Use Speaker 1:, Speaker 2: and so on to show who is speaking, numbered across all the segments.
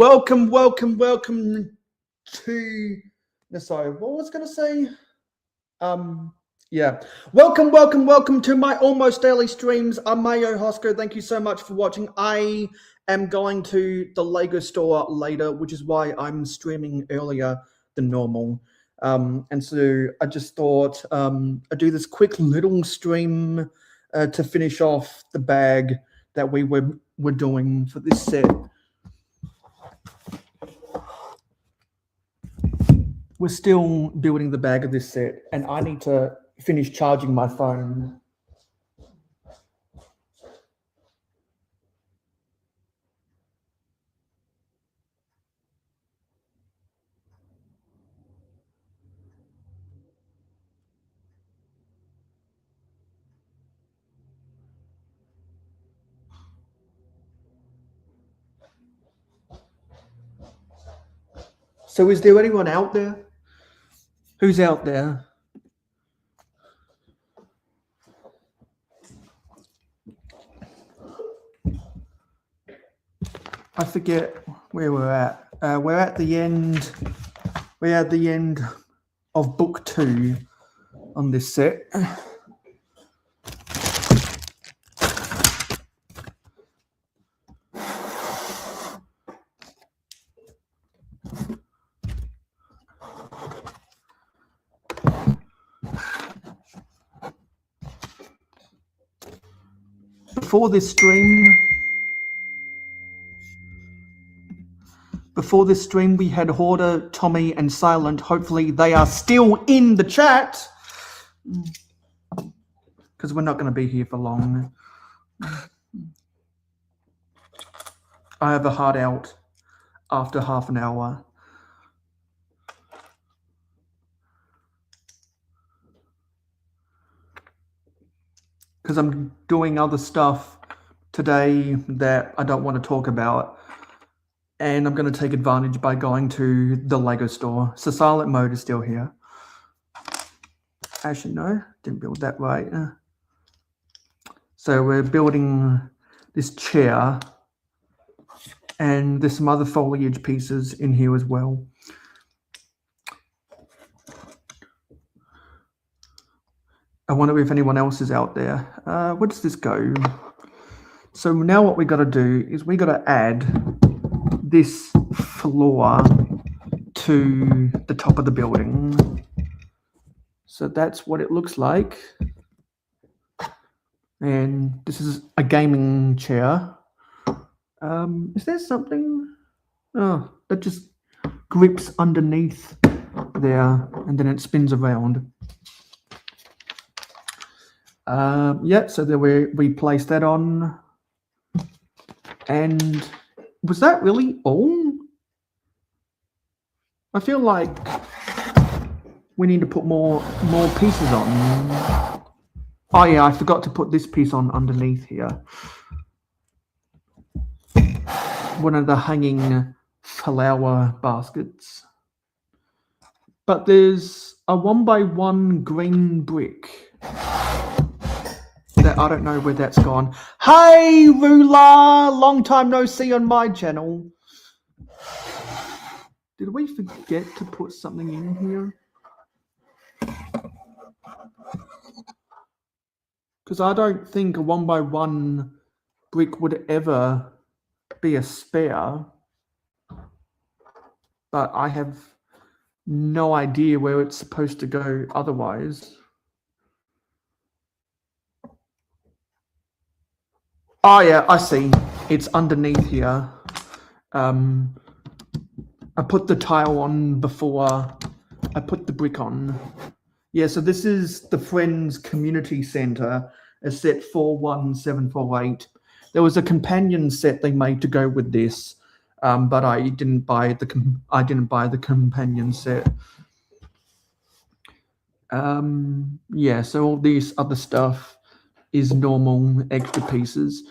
Speaker 1: Welcome to. No, sorry, what was I going to say? Yeah. Welcome to my almost daily streams. I'm mayohosko. Thank you so much for watching. I am going to the Lego store later, which is why I'm streaming earlier than normal. And so I just thought I'd do this quick little stream to finish off the bag that we were doing for this set. We're still building the bag of this set, and I need to finish charging my phone. So is there anyone out there? Who's out there? I forget where we're at. We're at the end. We're at the end of book 2 on this set. Before this stream, we had Hoarder, Tommy, and Silent. Hopefully, they are still in the chat, because we're not going to be here for long. I have a heart out after half an hour. Because I'm doing other stuff today that I don't want to talk about. And I'm going to take advantage by going to the Lego store. So silent mode is still here. Actually, no, didn't build that right. So we're building this chair. And there's some other foliage pieces in here as well. I wonder if anyone else is out there. Where does this go? So now what we got to do is we got to add this floor to the top of the building. So that's what it looks like. And this is a gaming chair. Is there something? Oh, that just grips underneath there and then it spins around. Yeah, so there we place that on. And was that really all? I feel like we need to put more pieces on. Oh yeah, I forgot to put this piece on underneath here. One of the hanging flower baskets. But there's a 1x1 green brick that I don't know where that's gone. Hey, Rula! Long time no see on my channel. Did we forget to put something in here? Because I don't think a 1x1 brick would ever be a spare. But I have no idea where it's supposed to go otherwise. Oh yeah, I see. It's underneath here. I put the tile on before I put the brick on. Yeah, so this is the Friends Community Center, a set 41748. There was a companion set they made to go with this, but I didn't buy the companion set. Yeah, so all this other stuff is normal extra pieces.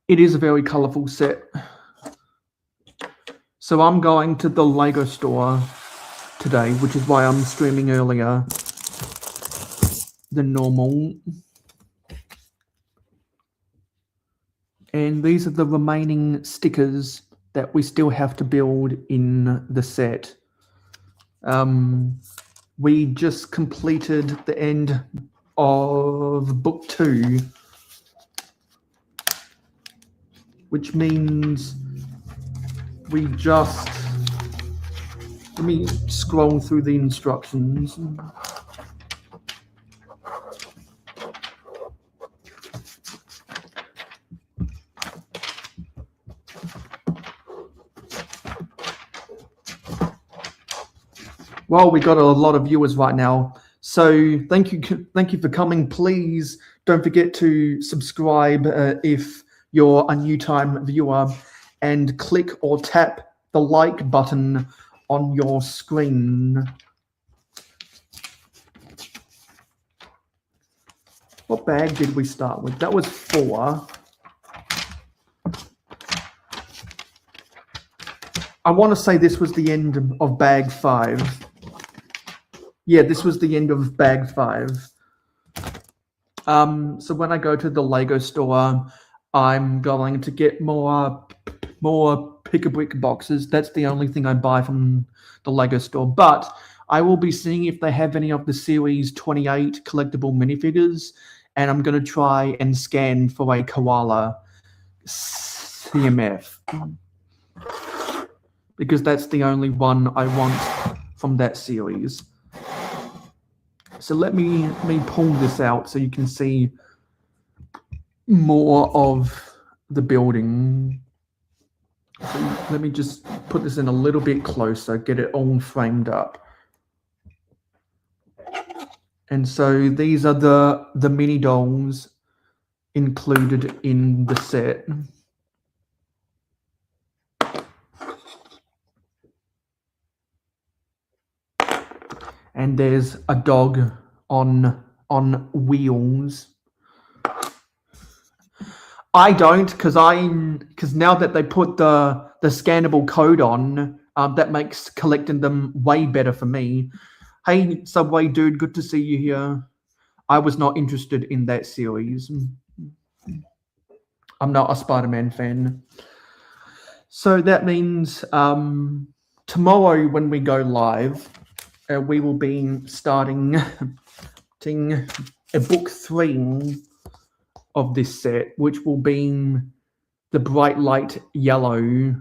Speaker 1: It is a very colorful set. So I'm going to the Lego store today, which is why I'm streaming earlier than normal. And these are the remaining stickers that we still have to build in the set. We just completed the end of book 2, which means we just, let me scroll through the instructions. Well, we got a lot of viewers right now, so thank you for coming. Please don't forget to subscribe if you're a new time viewer, and click or tap the like button on your screen. What bag did we start with? That was 4. I want to say this was the end of bag 5. Yeah, this was the end of bag 5. So when I go to the Lego store, I'm going to get more pick-a-brick boxes. That's the only thing I buy from the Lego store. But I will be seeing if they have any of the Series 28 collectible minifigures, and I'm going to try and scan for a koala CMF, because that's the only one I want from that series. So let me pull this out so you can see more of the building. So let me just put this in a little bit closer, get it all framed up. And so these are the mini dolls included in the set. And there's a dog on wheels. I don't, because now that they put the scannable code on, that makes collecting them way better for me. Hey, Subway dude, good to see you here. I was not interested in that series. I'm not a Spider-Man fan. So that means tomorrow when we go live, we will be starting a book 3 of this set, which will be the bright light yellow,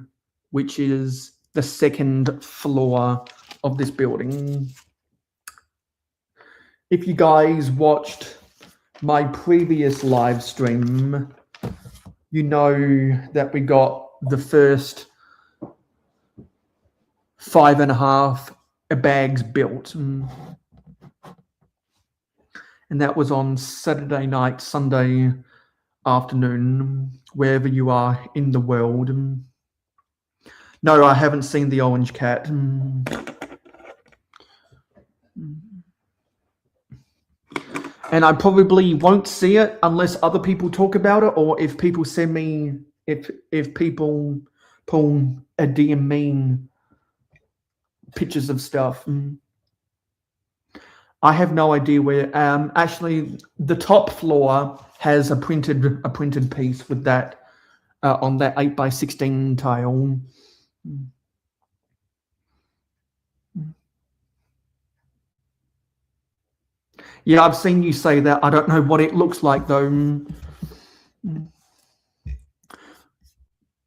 Speaker 1: which is the 2nd floor of this building. If you guys watched my previous live stream, you know that we got the first 5.5 bags built. And that was on Saturday night, Sunday afternoon, wherever you are in the world. No, I haven't seen the orange cat. And I probably won't see it unless other people talk about it, or if people send me, if people pull a DM me pictures of stuff. I have no idea where. Actually, the top floor has a printed piece with that on that 8x16 tile. Yeah, I've seen you say that. I don't know what it looks like though.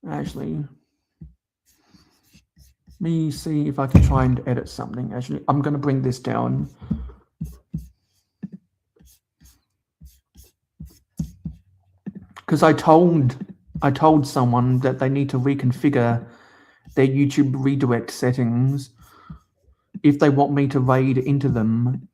Speaker 1: Actually, let me see if I can try and edit something. Actually, I'm going to bring this down. Because I told someone that they need to reconfigure their YouTube redirect settings if they want me to raid into them.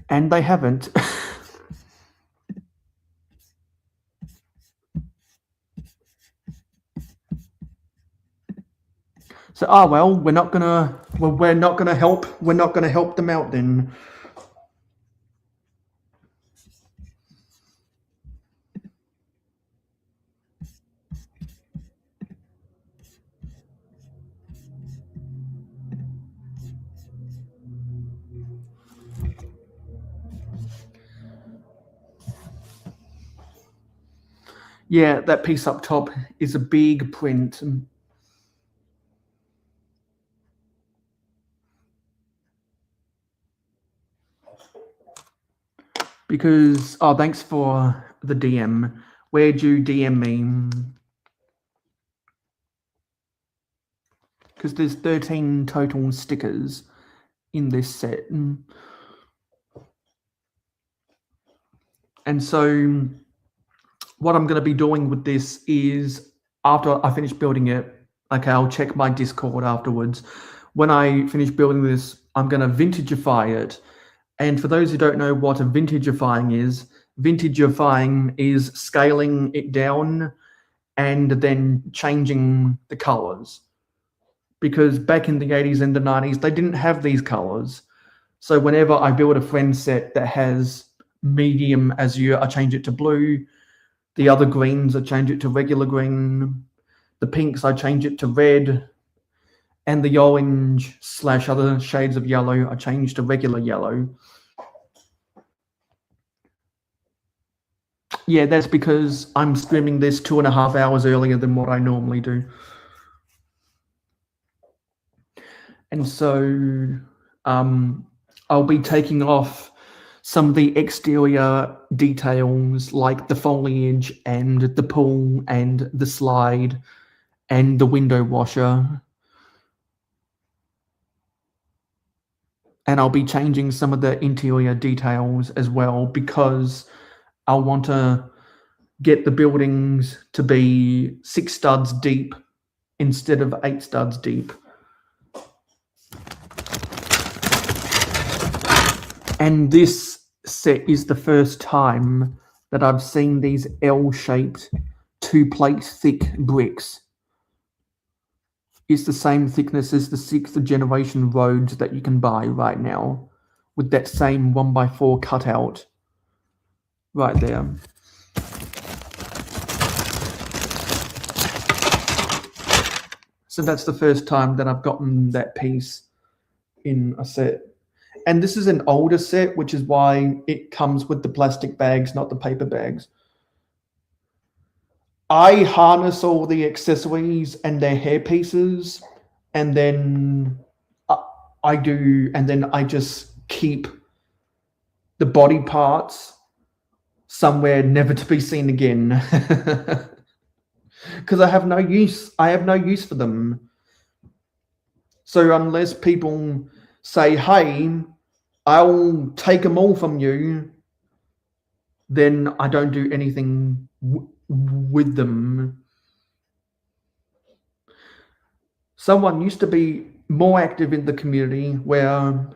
Speaker 1: And they haven't. So, well, we're not gonna help them out then. Yeah, that piece up top is a big print. Because, oh, thanks for the DM. Where'd you DM me? Because there's 13 total stickers in this set. And so what I'm going to be doing with this is, after I finish building it, okay, I'll check my Discord afterwards. When I finish building this, I'm going to vintageify it. And for those who don't know what a vintageifying is scaling it down and then changing the colors. Because back in the 80s and the 90s, they didn't have these colors. So whenever I build a friend set that has medium azure, I change it to blue. The other greens, I change it to regular green. The pinks, I change it to red. And the orange / other shades of yellow, I change to regular yellow. Yeah, that's because I'm streaming this 2.5 hours earlier than what I normally do. And so I'll be taking off some of the exterior details like the foliage and the pool and the slide and the window washer. And I'll be changing some of the interior details as well because I want to get the buildings to be 6 studs deep instead of 8 studs deep. And this set is the first time that I've seen these L-shaped 2-plate thick bricks. It's the same thickness as the 6th generation roads that you can buy right now, with that same 1x4 cutout right there. So that's the first time that I've gotten that piece in a set. And this is an older set, which is why it comes with the plastic bags, not the paper bags. I harness all the accessories and their hair pieces, and then I just keep the body parts somewhere never to be seen again. Because I have no use for them. So unless people say, hey, I'll take them all from you, then I don't do anything with them. Someone used to be more active in the community where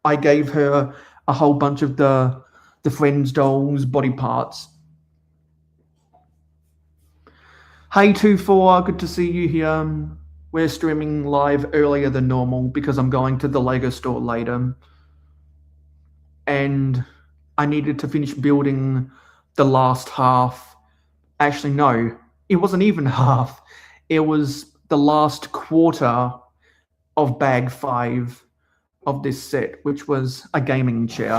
Speaker 1: I gave her a whole bunch of the Friends dolls body parts. Hey 24, good to see you here. We're streaming live earlier than normal because I'm going to the Lego store later. And I needed to finish building the last half. Actually, no, it wasn't even half. It was the last quarter of bag 5 of this set, which was a gaming chair.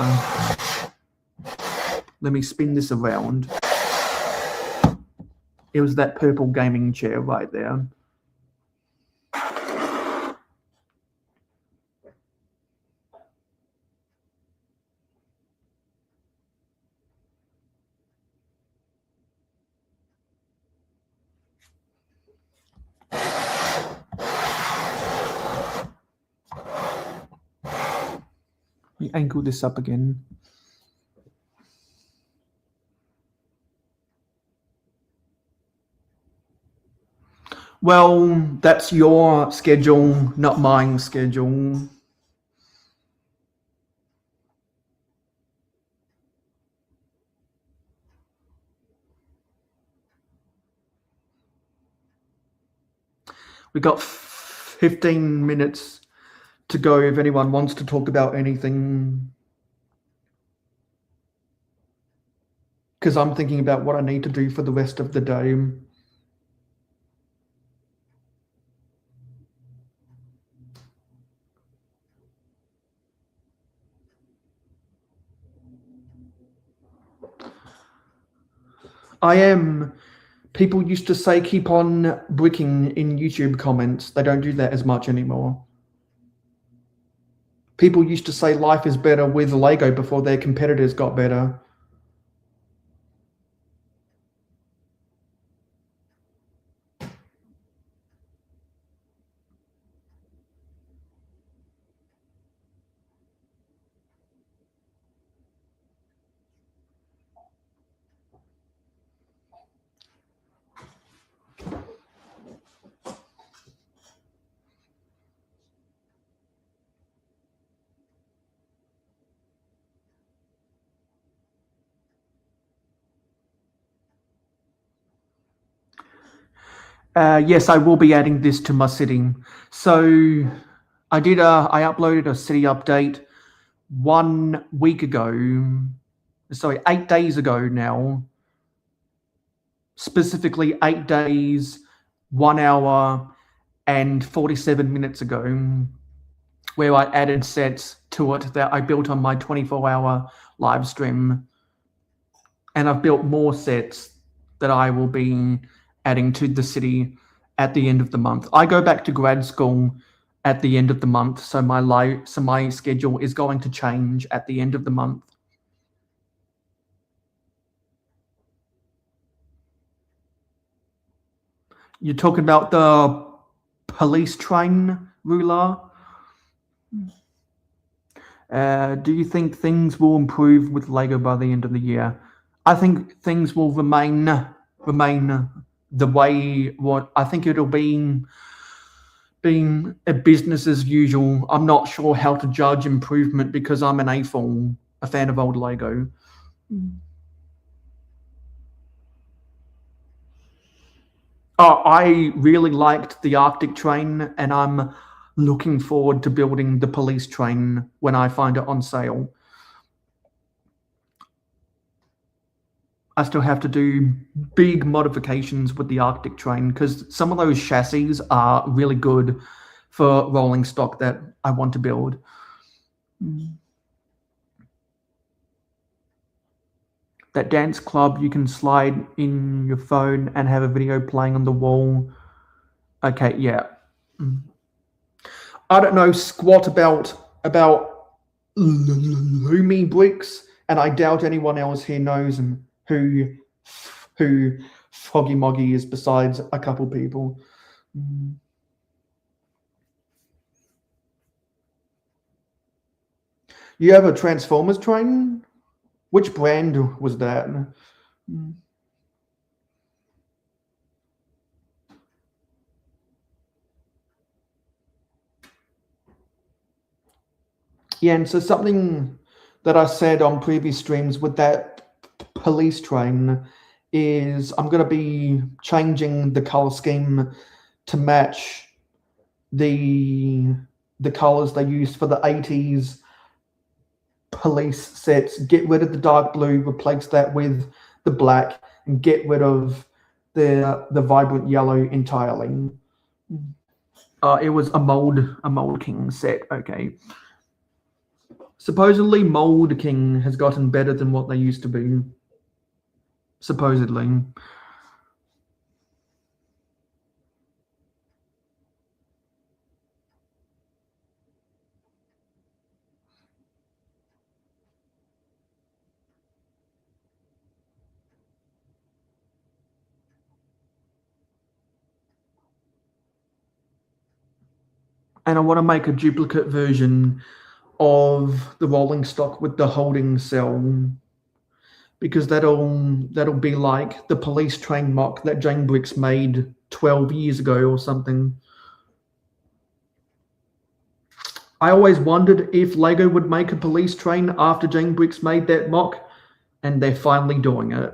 Speaker 1: Let me spin this around. It was that purple gaming chair right there. Let me angle this up again. Well, that's your schedule, not mine schedule. We got 15 minutes to go if anyone wants to talk about anything. Because I'm thinking about what I need to do for the rest of the day. I am People used to say keep on bricking in YouTube comments. They don't do that as much anymore. People used to say life is better with Lego before their competitors got better. Yes, I will be adding this to my city. So I uploaded a city update 1 week ago. Sorry, 8 days ago now. Specifically 8 days, 1 hour, and 47 minutes ago, where I added sets to it that I built on my 24-hour live stream. And I've built more sets that I will be adding to the city at the end of the month. I go back to grad school at the end of the month, so my schedule is going to change at the end of the month. You're talking about the police train ruler? Do you think things will improve with Lego by the end of the year? I think things will remain the way what I think it'll be being a business as usual. I'm not sure how to judge improvement because I'm an AFOL, a fan of old Lego. I really liked the Arctic train, and I'm looking forward to building the police train when I find it on sale. I still have to do big modifications with the Arctic train because some of those chassis are really good for rolling stock that I want to build. That dance club, you can slide in your phone and have a video playing on the wall. Okay, yeah. I don't know squat about Lumi bricks, and I doubt anyone else here knows who Foggy Moggy is besides a couple people. You have a Transformers train? Which brand was that? Yeah, and so something that I said on previous streams with that police train is I'm going to be changing the color scheme to match the colors they used for the 80s police sets. Get rid of the dark blue, replace that with the black, and get rid of the vibrant yellow entirely. It was a Mold King set. Okay. Supposedly, Mold King has gotten better than what they used to be. Supposedly. And I want to make a duplicate version of the rolling stock with the holding cell, because that'll be like the police train mock that Jane Bricks made 12 years ago or something. I always wondered if Lego would make a police train after Jane Bricks made that mock, and they're finally doing it.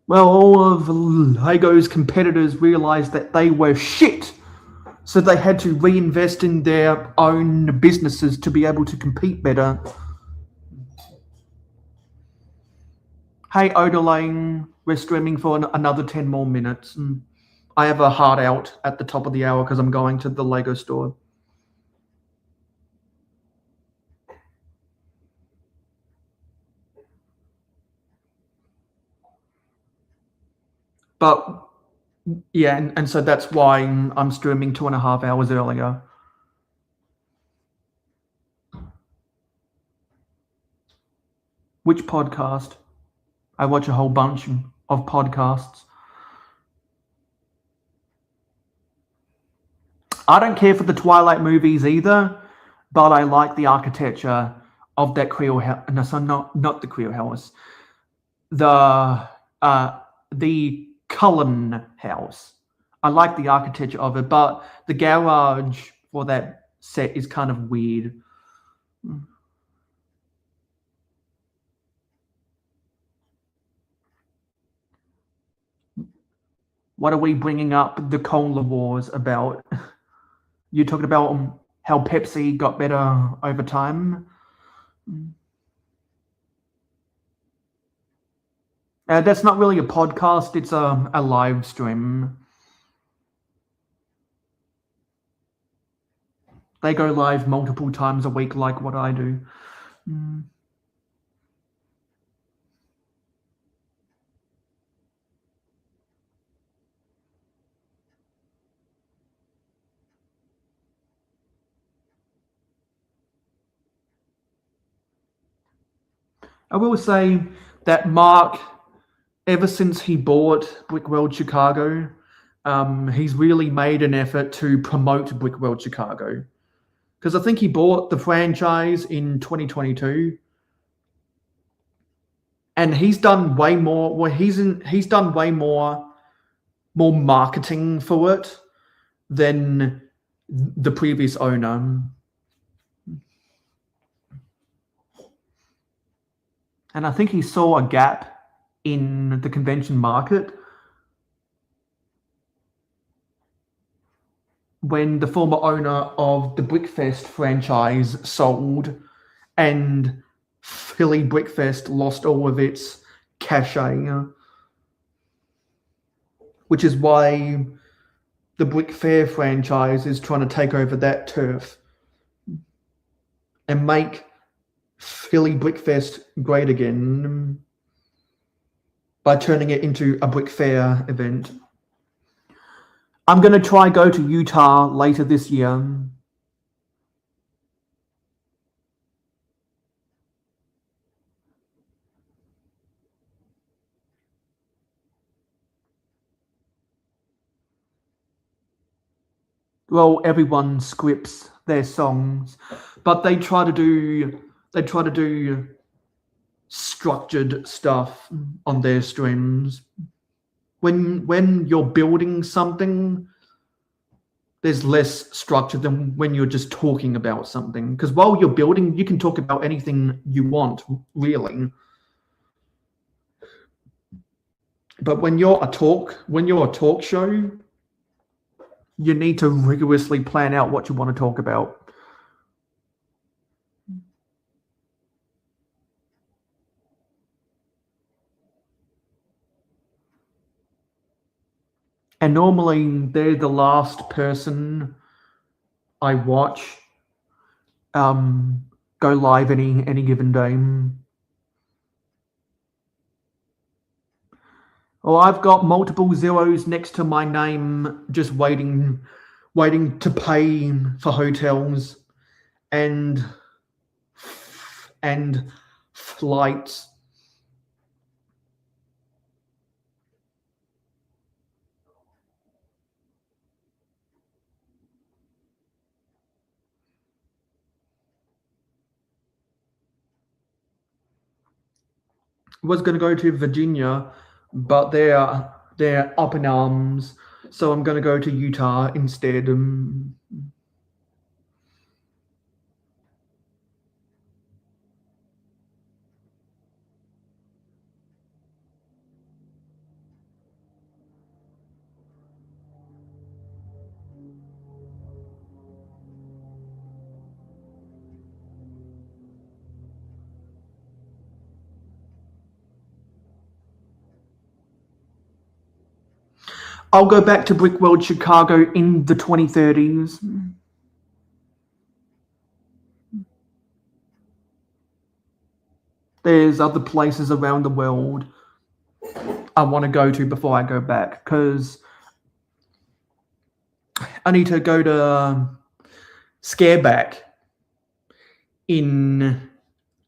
Speaker 1: Well, all of Lego's competitors realized that they were shit, so they had to reinvest in their own businesses to be able to compete better. Hey, Odolane, we're streaming for another 10 more minutes. I have a hard out at the top of the hour because I'm going to the Lego store. But yeah, and so that's why I'm streaming 2.5 hours earlier. Which podcast? I watch a whole bunch of podcasts. I don't care for the Twilight movies either, but I like the architecture of that Creole house. No, so not the Creole house. The Cullen house. I like the architecture of it, but the garage for that set is kind of weird. What are we bringing up the Cola Wars about? You talking about how Pepsi got better over time? That's not really a podcast, it's a live stream. They go live multiple times a week like what I do. I will say that Mark, ever since he bought Brickworld Chicago, he's really made an effort to promote Brickworld Chicago. Because I think he bought the franchise in 2022, and he's done way more. Well, he's done way more marketing for it than the previous owner. And I think he saw a gap in the convention market when the former owner of the Brickfest franchise sold and Philly Brickfest lost all of its cachet, which is why the Brick Fair franchise is trying to take over that turf and make Philly Brickfest great again by turning it into a Brick Fair event. I'm going to try go to Utah later this year. Well, everyone scripts their songs, but they try to do structured stuff on their streams. When you're building something, there's less structure than when you're just talking about something. Because while you're building, you can talk about anything you want, really. But when you're a talk show, you need to rigorously plan out what you want to talk about. And normally they're the last person I watch go live any given day. Well, I've got multiple zeros next to my name, just waiting to pay for hotels and flights. Was going to go to Virginia, but they're up in arms, so I'm going to go to Utah instead. I'll go back to Brick World Chicago in the 2030s. There's other places around the world I want to go to before I go back, because I need to go to Scareback in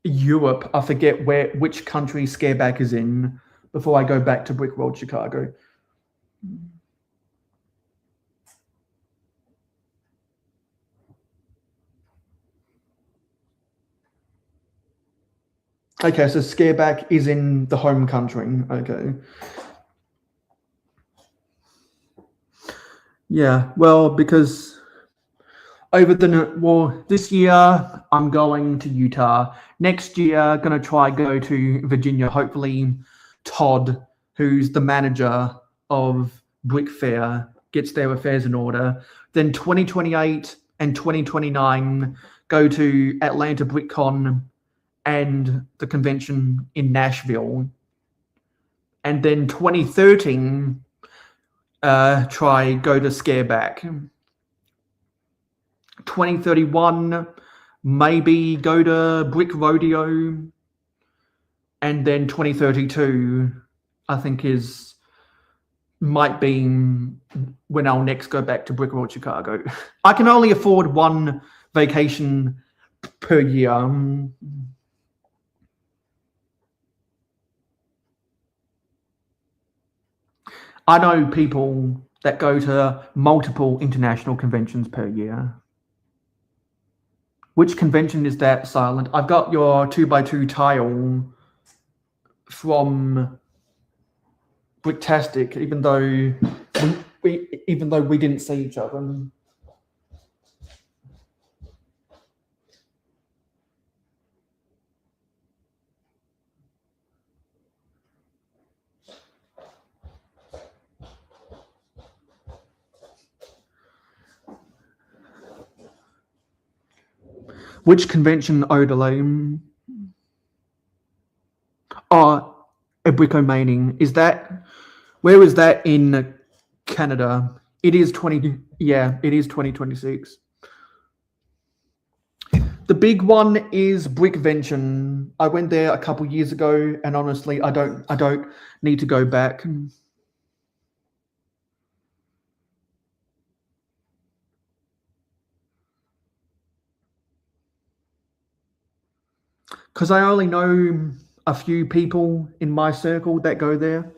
Speaker 1: Europe. I forget which country Scareback is in before I go back to Brick World Chicago. Okay, so Scareback is in the home country. Okay. Yeah, well, because this year I'm going to Utah. Next year, gonna go to Virginia. Hopefully, Todd, who's the manager of Brick Fair, gets their affairs in order. Then 2028 and 2029 go to Atlanta BrickCon and the convention in Nashville. And then 2013, go to Scareback. 2031, maybe go to Brick Rodeo. And then 2032, I think might be when I'll next go back to Brick World Chicago. I can only afford one vacation per year. I know people that go to multiple international conventions per year. Which convention is that, Silent? I've got your 2x2 tile from Bricktastic, even though we didn't see each other. Which convention, Odile? Oh, a Brickomania. Where is that in Canada? It is 2026. The big one is Brickvention. I went there a couple years ago, and honestly, I don't need to go back. Because I only know a few people in my circle that go there,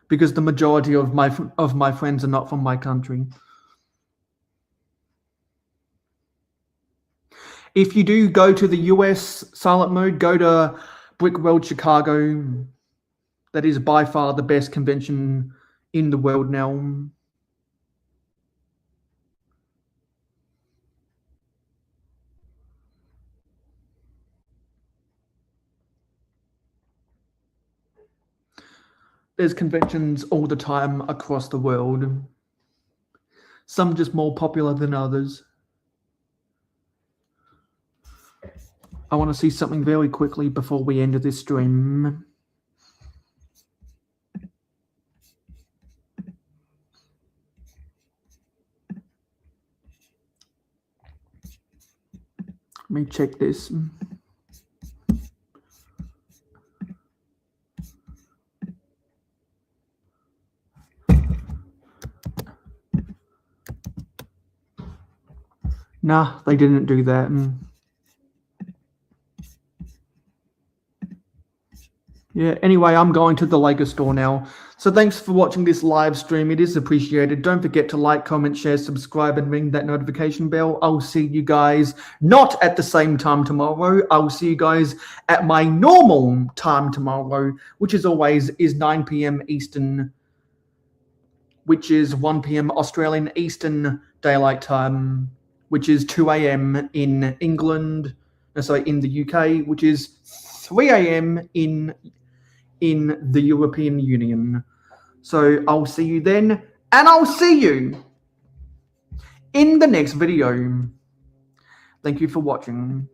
Speaker 1: because the majority of my friends are not from my country. If you do go to the US Silent Mode, go to Brick World Chicago. That is by far the best convention in the world now. There's conventions all the time across the world. Some just more popular than others. I want to see something very quickly before we end this stream. Let me check this. Nah, they didn't do that. Yeah, anyway, I'm going to the Lego store now. So thanks for watching this live stream. It is appreciated. Don't forget to like, comment, share, subscribe, and ring that notification bell. I'll see you guys not at the same time tomorrow. I'll see you guys at my normal time tomorrow, which is always 9 p.m. Eastern, which is 1 p.m. Australian Eastern Daylight Time, which is 2 a.m. in England, in the UK, which is 3 a.m. in the European Union. So I'll see you then, and I'll see you in the next video. Thank you for watching.